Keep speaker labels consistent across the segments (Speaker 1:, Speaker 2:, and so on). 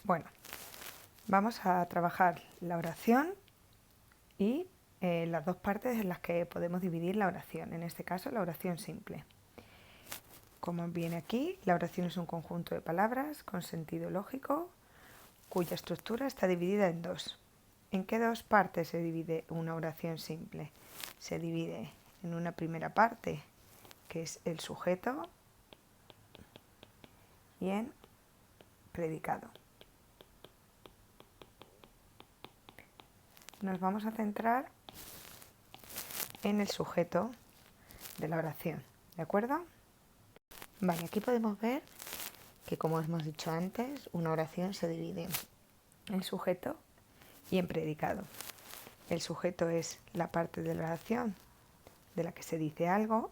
Speaker 1: Bueno, vamos a trabajar la oración y las dos partes en las que podemos dividir la oración, en este caso la oración simple. Como viene aquí, la oración es un conjunto de palabras con sentido lógico cuya estructura está dividida en dos. ¿En qué dos partes se divide una oración simple? Se divide en una primera parte, que es el sujeto, y en predicado. Nos vamos a centrar en el sujeto de la oración, ¿de acuerdo? Vale, aquí podemos ver que, como hemos dicho antes, una oración se divide en sujeto y en predicado. El sujeto es la parte de la oración de la que se dice algo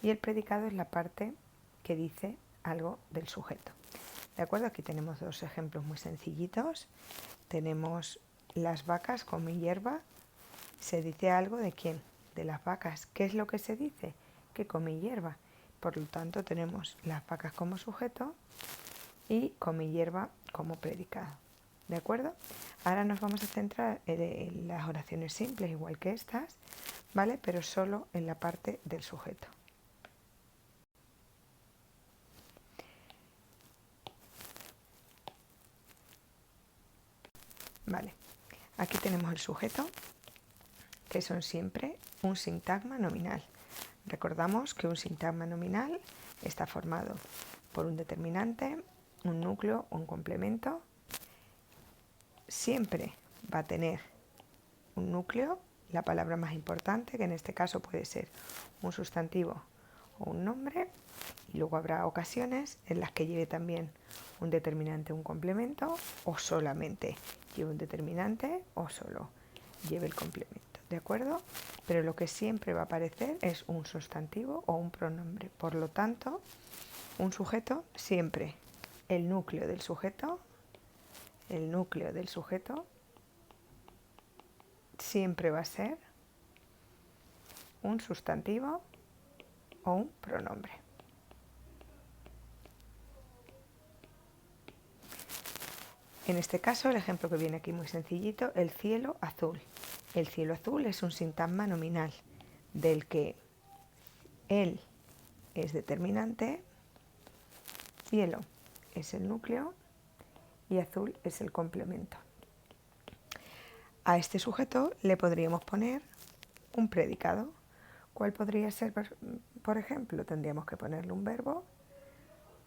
Speaker 1: y el predicado es la parte que dice algo del sujeto. ¿De acuerdo? Aquí tenemos dos ejemplos muy sencillitos. Tenemos las vacas comen hierba. Se dice algo de quién, de las vacas. ¿Qué es lo que se dice? Que comen hierba. Por lo tanto, tenemos las vacas como sujeto y comen hierba como predicado. ¿De acuerdo? Ahora nos vamos a centrar en las oraciones simples, igual que estas, ¿vale? Pero solo en la parte del sujeto. Vale, aquí tenemos el sujeto, que son siempre un sintagma nominal. Recordamos que un sintagma nominal está formado por un determinante, un núcleo o un complemento. Siempre va a tener un núcleo, la palabra más importante, que en este caso puede ser un sustantivo o un nombre, y luego habrá ocasiones en las que lleve también un determinante, un complemento, o solamente lleve un determinante o solo lleve el complemento, ¿de acuerdo? Pero lo que siempre va a aparecer es un sustantivo o un pronombre. Por lo tanto, un sujeto siempre, el núcleo del sujeto siempre va a ser un sustantivo o un pronombre. En este caso, el ejemplo que viene aquí muy sencillito, el cielo azul. El cielo azul es un sintagma nominal del que el es determinante, cielo es el núcleo y azul es el complemento. A este sujeto le podríamos poner un predicado. ¿Cuál podría ser, por ejemplo? Tendríamos que ponerle un verbo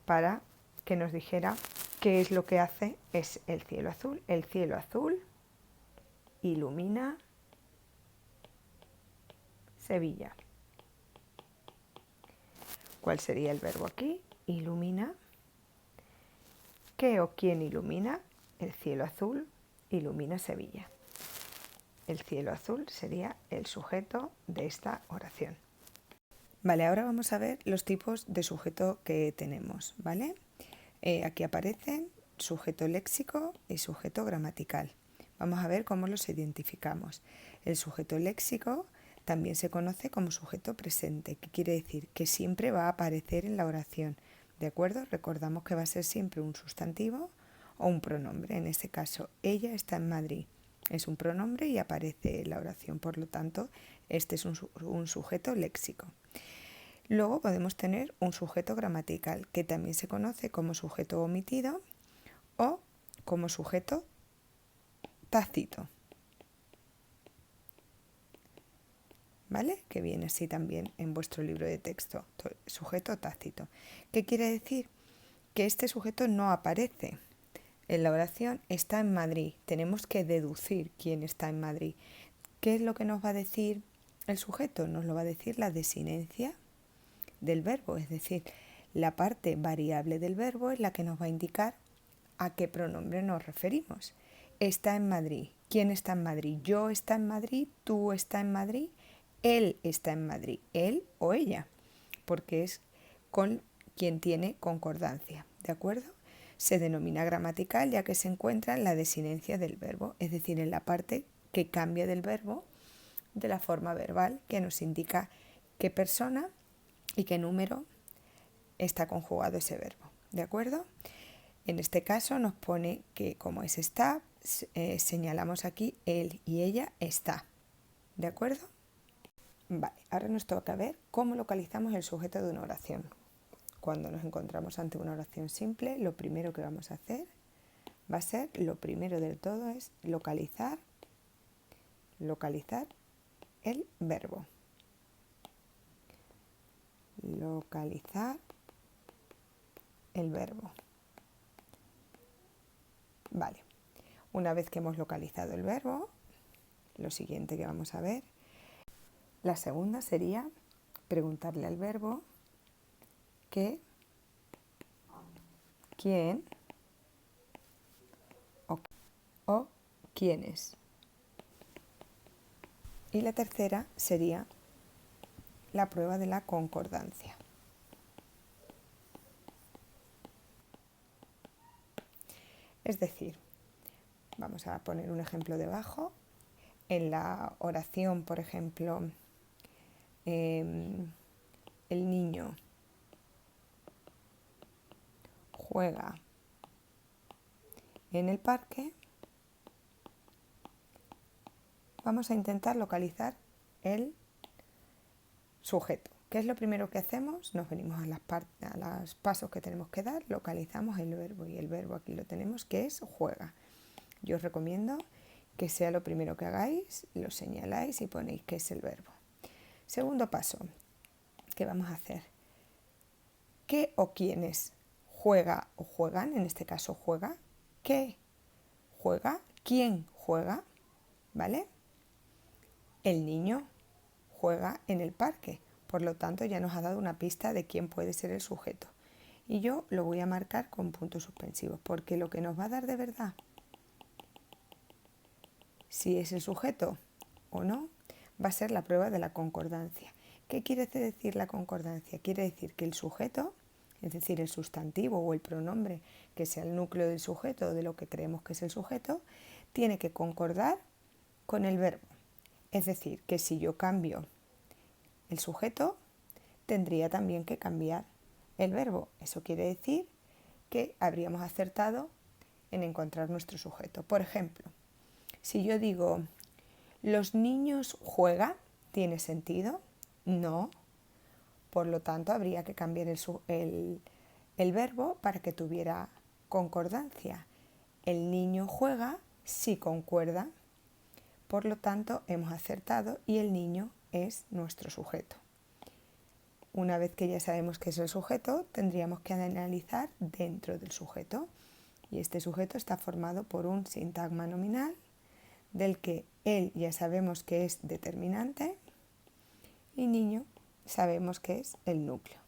Speaker 1: para que nos dijera qué es lo que hace es el cielo azul. El cielo azul ilumina Sevilla. ¿Cuál sería el verbo aquí? Ilumina. ¿Qué o quién ilumina? El cielo azul ilumina Sevilla. El cielo azul sería el sujeto de esta oración. Vale, ahora vamos a ver los tipos de sujeto que tenemos, ¿vale? Aquí aparecen sujeto léxico y sujeto gramatical. Vamos a ver cómo los identificamos. El sujeto léxico también se conoce como sujeto presente, que quiere decir que siempre va a aparecer en la oración, ¿de acuerdo? Recordamos que va a ser siempre un sustantivo o un pronombre. En este caso, ella está en Madrid. Es un pronombre y aparece en la oración, por lo tanto, este es un sujeto léxico. Luego podemos tener un sujeto gramatical, que también se conoce como sujeto omitido o como sujeto tácito, ¿vale? Que viene así también en vuestro libro de texto, sujeto tácito. ¿Qué quiere decir? Que este sujeto no aparece en la oración, está en Madrid. Tenemos que deducir quién está en Madrid. ¿Qué es lo que nos va a decir el sujeto? Nos lo va a decir la desinencia del verbo, es decir, la parte variable del verbo es la que nos va a indicar a qué pronombre nos referimos. Está en Madrid. ¿Quién está en Madrid? Yo está en Madrid, tú está en Madrid, él está en Madrid, él o ella, porque es con quien tiene concordancia, ¿de acuerdo? Se denomina gramatical ya que se encuentra en la desinencia del verbo, es decir, en la parte que cambia del verbo de la forma verbal que nos indica qué persona y qué número está conjugado ese verbo, ¿de acuerdo? En este caso nos pone que como es está, señalamos aquí él y ella está. ¿De acuerdo? Vale, ahora nos toca ver cómo localizamos el sujeto de una oración. Cuando nos encontramos ante una oración simple, lo primero que vamos a hacer va a ser, lo primero del todo es localizar el verbo. Localizar el verbo. Vale, una vez que hemos localizado el verbo, lo siguiente que vamos a ver, la segunda sería preguntarle al verbo qué, quién o quiénes. Y la tercera sería la prueba de la concordancia. Es decir, vamos a poner un ejemplo debajo. En la oración, por ejemplo, el niño juega en el parque, vamos a intentar localizar el sujeto. ¿Qué es lo primero que hacemos? Nos venimos a los pasos que tenemos que dar, localizamos el verbo y el verbo aquí lo tenemos que es juega. Yo os recomiendo que sea lo primero que hagáis, lo señaláis y ponéis que es el verbo. Segundo paso, ¿qué vamos a hacer? ¿Qué o quiénes juega o juegan? En este caso juega. ¿Qué juega? ¿Quién juega? ¿Vale? El niño juega en el parque. Por lo tanto, ya nos ha dado una pista de quién puede ser el sujeto. Y yo lo voy a marcar con puntos suspensivos, porque lo que nos va a dar de verdad si es el sujeto o no va a ser la prueba de la concordancia. ¿Qué quiere decir la concordancia? Quiere decir que el sujeto, es decir, el sustantivo o el pronombre que sea el núcleo del sujeto o de lo que creemos que es el sujeto, tiene que concordar con el verbo. Es decir, que si yo cambio el sujeto, tendría también que cambiar el verbo. Eso quiere decir que habríamos acertado en encontrar nuestro sujeto. Por ejemplo, si yo digo, ¿los niños juegan? ¿Tiene sentido? No. Por lo tanto, habría que cambiar el verbo para que tuviera concordancia. El niño juega sí concuerda. Por lo tanto, hemos acertado y el niño es nuestro sujeto. Una vez que ya sabemos qué es el sujeto, tendríamos que analizar dentro del sujeto. Y este sujeto está formado por un sintagma nominal, del que él ya sabemos que es determinante y niño sabemos que es el núcleo.